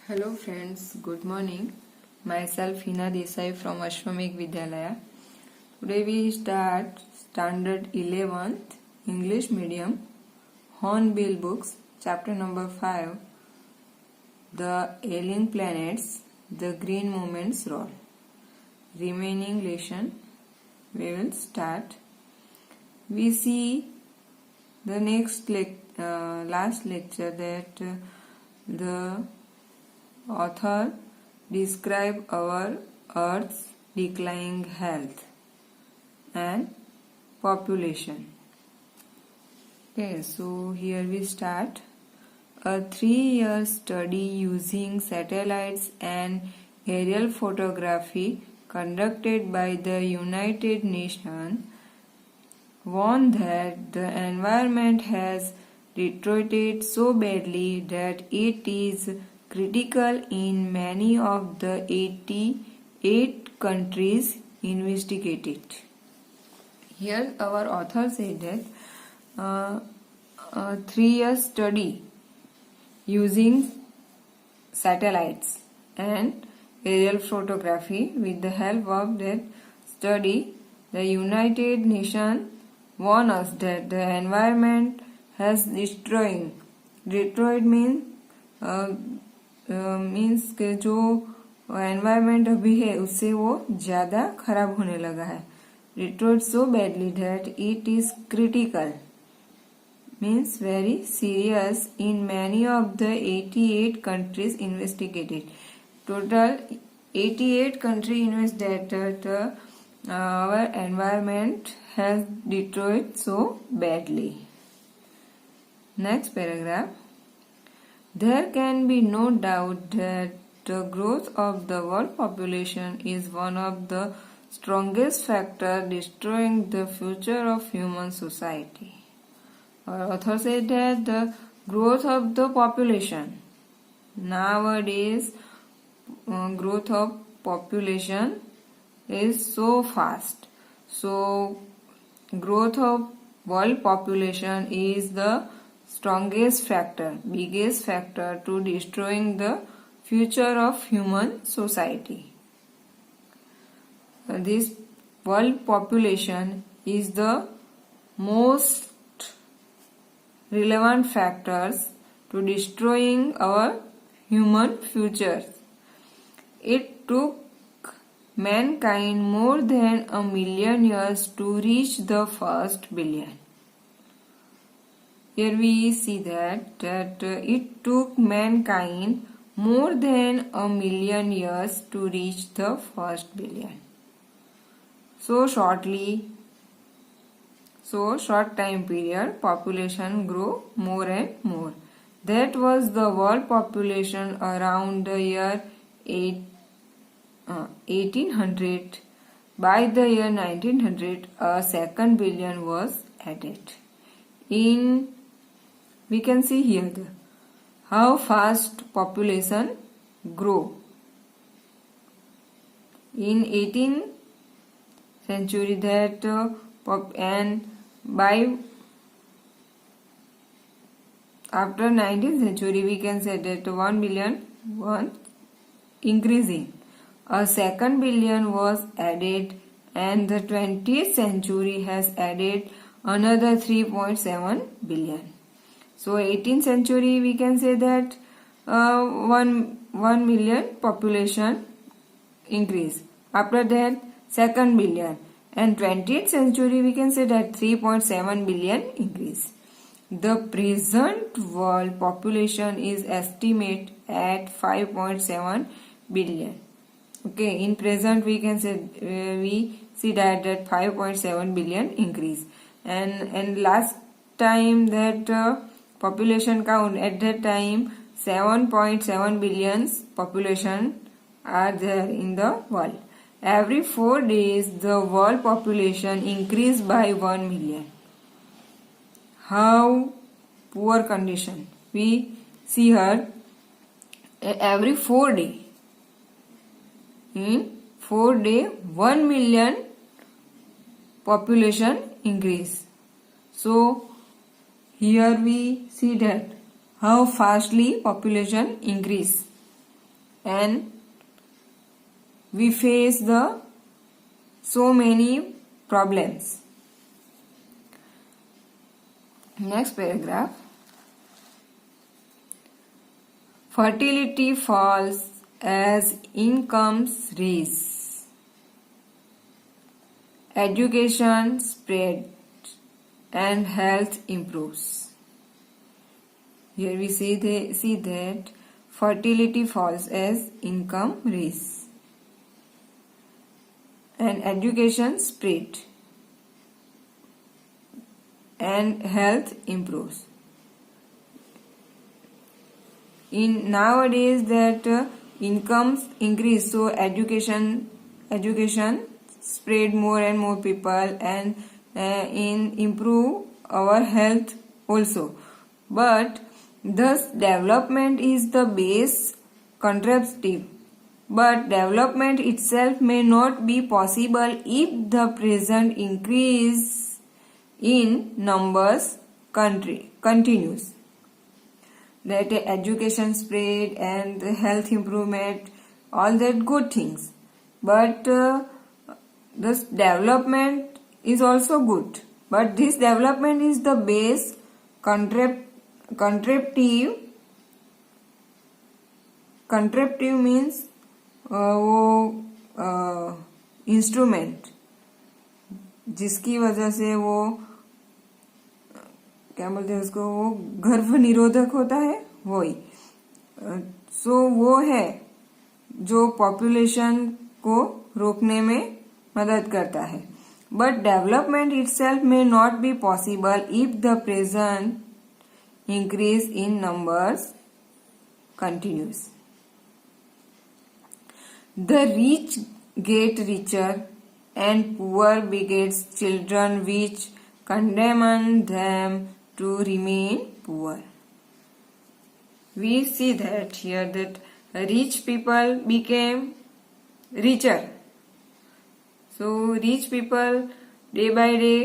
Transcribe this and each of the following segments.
Hello friends, good morning. Myself Hina Desai from Ashwamekh Vidyalaya. Today we start Standard 11th English Medium Hornbill Books, chapter number 5, The Alien Planets, The Green Movement's Role. Remaining lesson we will start. We see the next last lecture that the author describe our Earth's declining health and population. Okay, so here we start. A 3-year study using satellites and aerial photography conducted by the United Nations warned that the environment has deteriorated so badly that it is critical in many of the 88 countries investigated. Here our author said that a 3-year study using satellites and aerial photography, with the help of that study, the United Nations warn us that the environment has destroyed means कि जो environment अभी है उससे वो ज्यादा खराब होने लगा है. Destroyed so badly that it is critical means very serious in many of the 88 countries investigated. Total 88 countries investigated our environment has destroyed so badly. Next paragraph. There can be no doubt that the growth of the world population is one of the strongest factors destroying the future of human society. Our author said that the growth of the population, nowadays growth of population is so fast. So growth of world population is the strongest factor, biggest factor to destroying the future of human society. This world population is the most relevant factors to destroying our human futures. It took mankind more than 1 million years to reach the first billion. Here we see that it took mankind more than 1 million years to reach the first billion. So short time period, population grew more and more. That was the world population around the year 1800. By the year 1900, a second billion was added. We can see here how fast population grow. In 18th century and by after 19th century we can say that 1 billion was increasing. A second billion was added and the 20th century has added another 3.7 billion. So 18th century we can say that 1 million population increase. After that second billion, and 20th century we can say that 3.7 billion increase. The present world population is estimated at 5.7 billion. Okay, in present we can say we see that 5.7 billion increase, and last time that population count at that time 7.7 billion population are there in the world. Every 4 days the world population increased by 1 million. How poor condition we see here. Every 4 days, in 4 days 1 million population increase. So here we see that how fastly population increase. and we face the so many problems. Next paragraph. Fertility falls as incomes rise. Education spreads and health improves. Here we see that fertility falls as income rise and education spread and health improves. In nowadays that incomes increase, so education spread more and more people and in improve our health also. But thus development is the base contraceptive. But development itself may not be possible if the present increase in numbers continues. That education spread and health improvement, all that good things. But this development is also good. But this development is the base contraceptive means वो instrument जिसकी वजह से वो क्या बोलते हैं उसको, वो गर्भ निरोधक होता है वही. सो वो है जो पॉपुलेशन को रोकने में मदद करता है. बट डेवलपमेंट इटसेल्फ में not be possible if the present increase in numbers continuous. The rich get richer and poor begets children which condemn them to remain poor. We see that here that rich people became richer. So rich people day by day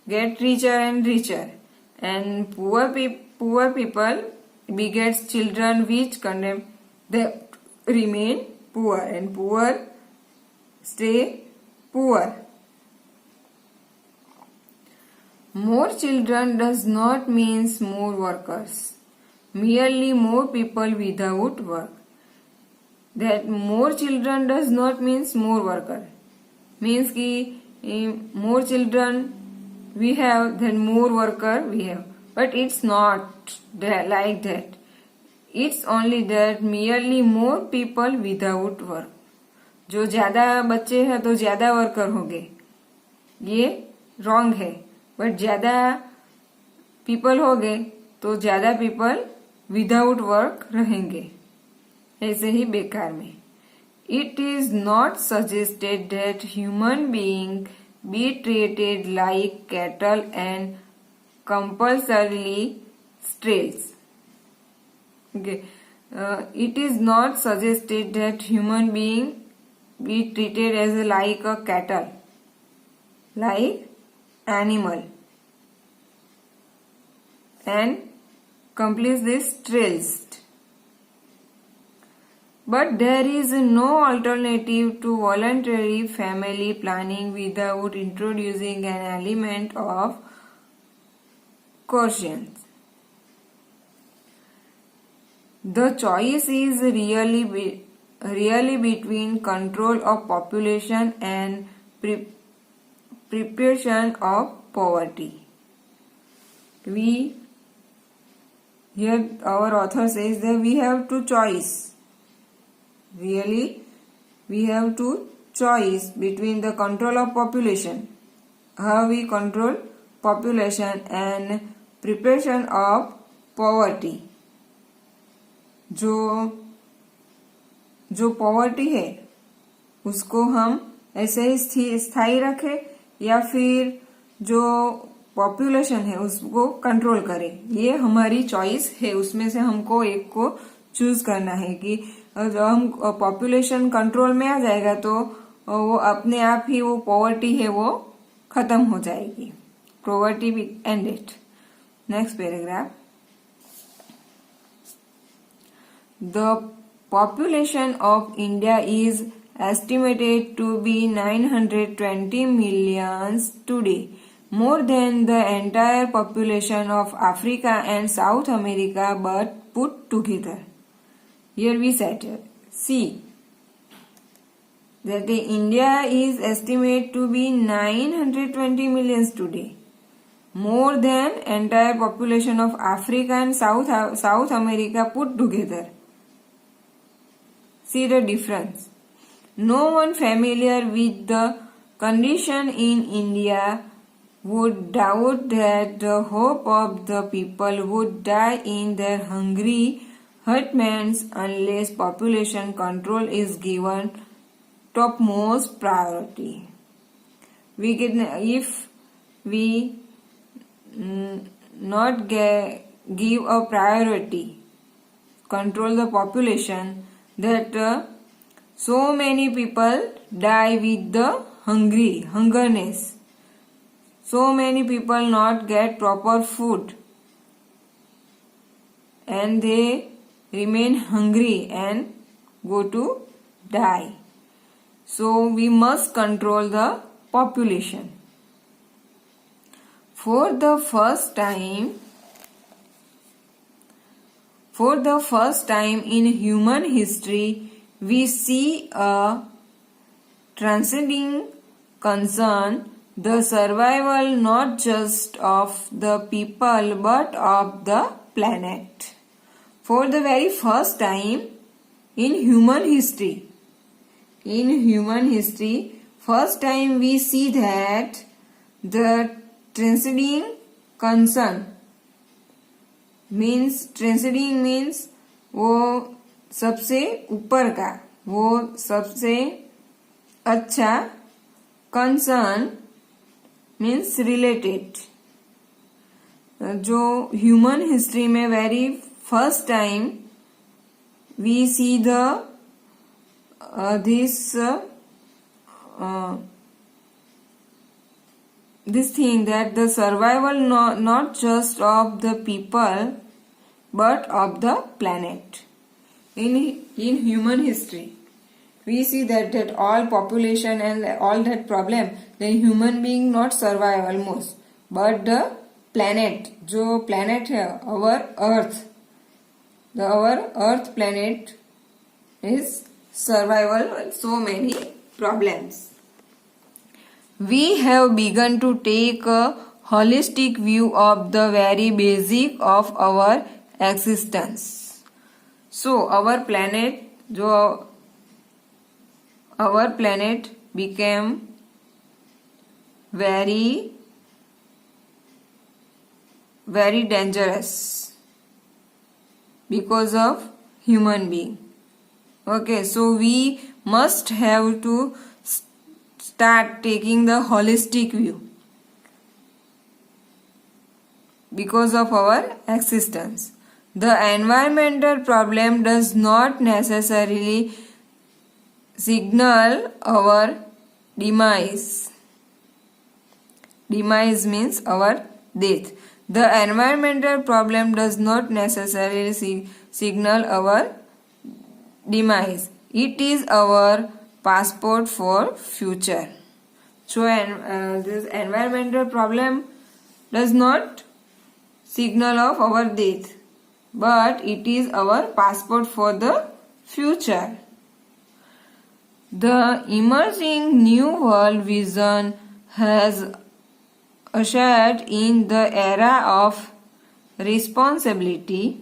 get richer and richer, and poor people begets children which condemn them to remain poor, and poor stay poor. More children does not mean more workers, merely more people without work. That more children does not mean more worker, means ki more children we have then more worker we have, but it's not like that. It's only that merely more people without work. जो ज्यादा बच्चे हैं तो ज्यादा worker होंगे, ये wrong है. But ज्यादा पीपल हो गए तो ज्यादा पीपल विदाउट वर्क रहेंगे, ऐसे ही बेकार में. It is not suggested that human being be treated like cattle and compulsorily slaves. Okay. It is not suggested that human being be treated as like a cattle, like animal, and complete this trails. But there is no alternative to voluntary family planning without introducing an element of coercion. The choice is really between control of population and preparation of poverty. Here our author says that we have to choice. Really, we have to choice between the control of population, how we control population, and preparation of poverty. जो poverty है उसको हम ऐसे ही स्थायी रखें या फिर जो पॉपुलेशन है उसको कंट्रोल करें, ये हमारी चॉइस है. उसमें से हमको एक को चूज करना है कि जब हम पॉपुलेशन कंट्रोल में आ जाएगा तो वो अपने आप ही वो पॉवर्टी है वो खत्म हो जाएगी. Poverty B ended. Next paragraph. The population of India is estimated to be 920 million today, more than the entire population of Africa and South America but put together. Here we see that India is estimated to be 920 million today, more than entire population of Africa and South America put together. See the difference. No one familiar with the condition in India would doubt that the hope of the people would die in their hungry hutments unless population control is given topmost priority. If we not give a priority, control the population, that so many people die with the hungerness. So many people not get proper food and they remain hungry and go to die. So we must control the population. For the first time in human history, we see a transcending concern, the survival not just of the people but of the planet. For the very first time in human history, first time we see that the transcending concern means वो सबसे ऊपर का, वो सबसे अच्छा, concern means related. जो human history में very first time we see this thing, that the survival not just of the people but of the planet. In human history, we see that all population and all that problem, the human being not survive almost, but the planet, जो planet है, our earth planet is survival so many problems. We have begun to take a holistic view of the very basic of our existence. So our planet became very, very dangerous because of human being. Okay, so we must have to start taking the holistic view because of our existence. The environmental problem does not necessarily signal our demise. Demise means our death. The environmental problem does not necessarily signal our demise. It is our passport for future. So this environmental problem does not signal of our death, but it is our passport for the future. The emerging new world vision has ushered in the era of responsibility.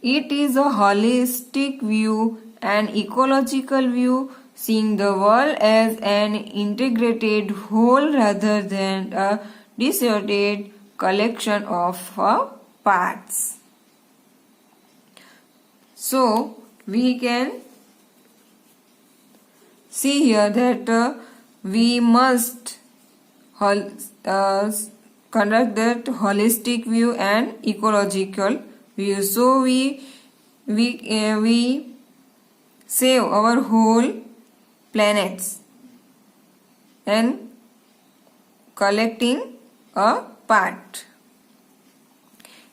It is a holistic view, an ecological view, seeing the world as an integrated whole rather than a distorted collection of parts. So we can see here that we must conduct that holistic view and ecological view. So we save our whole planets and collecting a part.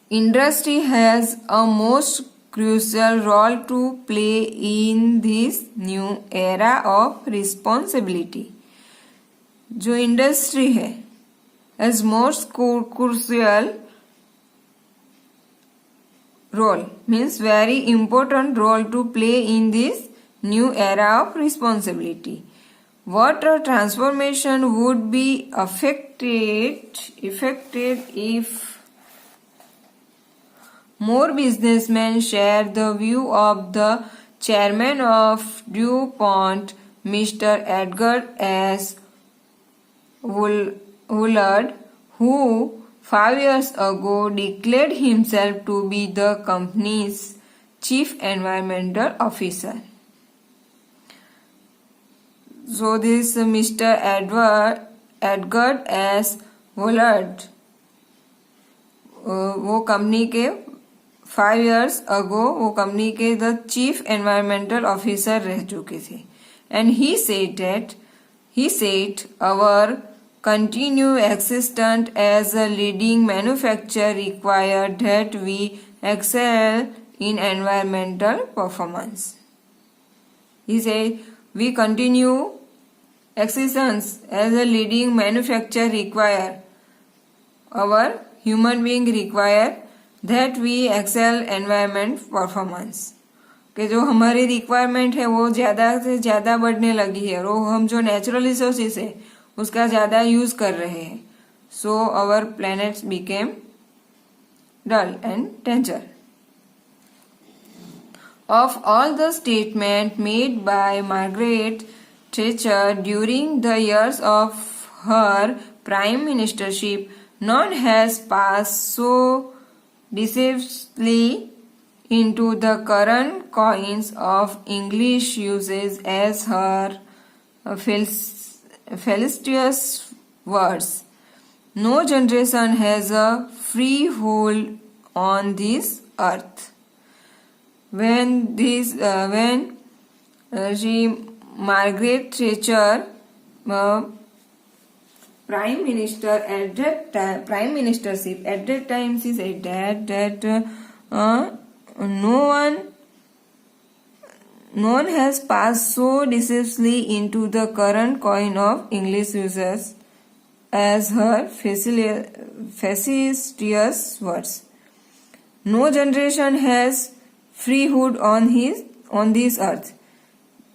Industry has a most crucial role to play in this new era of responsibility. जो industry है has most crucial role, means very important role to play in this new era of responsibility. What a transformation would be affected if more businessmen share the view of the chairman of DuPont, Mr. Edgar S. Woolard, who 5 years ago declared himself to be the company's chief environmental officer. So this Mr. Edgar S. Woolard, वो company के 5 years ago वो company के the chief environmental officer रह चुके थे. And he said our continued existence as a leading manufacturer required that we excel in environmental performance. He said we continue existence as a leading manufacturer require our human being require that we excel environment performance. कि जो हमारी requirement है वो ज़्यादा से ज़्यादा बढ़ने लगी है और हम जो नेचुरल रिसोर्सेज है उसका ज़्यादा यूज कर रहे हैं. So our planets became dull and danger. Of all the statements made by Margaret Thatcher during the years of her prime ministership, none has passed so decisively into the current coins of English usage as her felicitous words. No generation has a free hold on this earth. When Margaret Thatcher, prime minister at that time, prime ministership at that time, she said that no one has passed so decisively into the current coin of English users as her facetious words. No generation has freehood on this earth.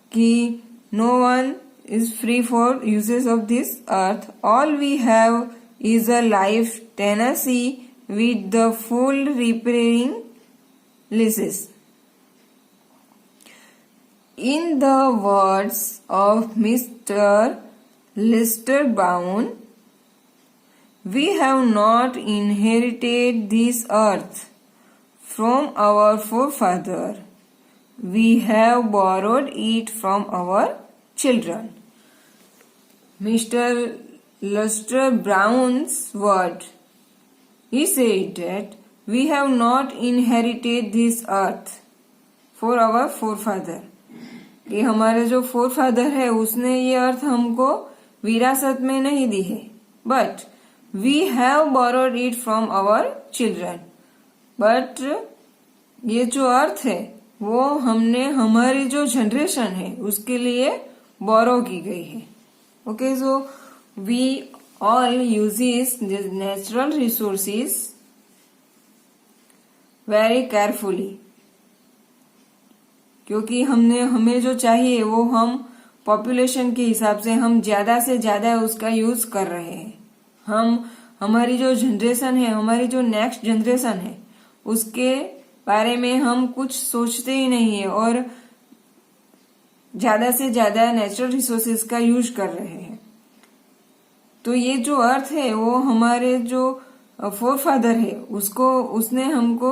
Ki no one is free for uses of this earth. All we have is a life tenancy with the full repairing leases. In the words of Mr. Lester Brown, we have not inherited this earth from our forefather. We have borrowed it from our children. Mr. Lester Brown's word. He said that we have not inherited this earth for our forefather. कि हमारे जो फोरफादर है उसने ये अर्थ हमको विरासत में नहीं दी है. But we have borrowed it from our children. But ये जो अर्थ है वो हमने हमारी जो जनरेशन है उसके लिए बोरो की गई है. Okay, so we all uses natural resources very carefully, क्योंकि हमें जो चाहिए वो हम पॉपुलेशन के हिसाब से हम ज्यादा से ज्यादा उसका यूज कर रहे हैं. हमारी जो जनरेशन है, हमारी जो नेक्स्ट जनरेशन है उसके बारे में हम कुछ सोचते ही नहीं है और ज्यादा से ज्यादा नेचुरल रिसोर्सेज का यूज कर रहे हैं. तो ये जो अर्थ है वो हमारे जो फोरफादर है उसने हमको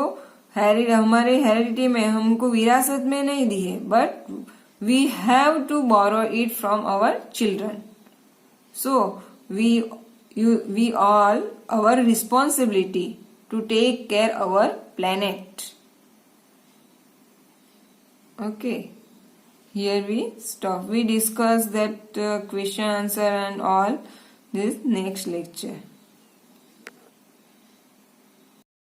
हमारे हेरिडिटी में हमको विरासत में नहीं दी है. But we have to borrow it from our children. So we all our responsibility to take care our planet. Okay, here we stop. We discuss that question, answer and all this next lecture.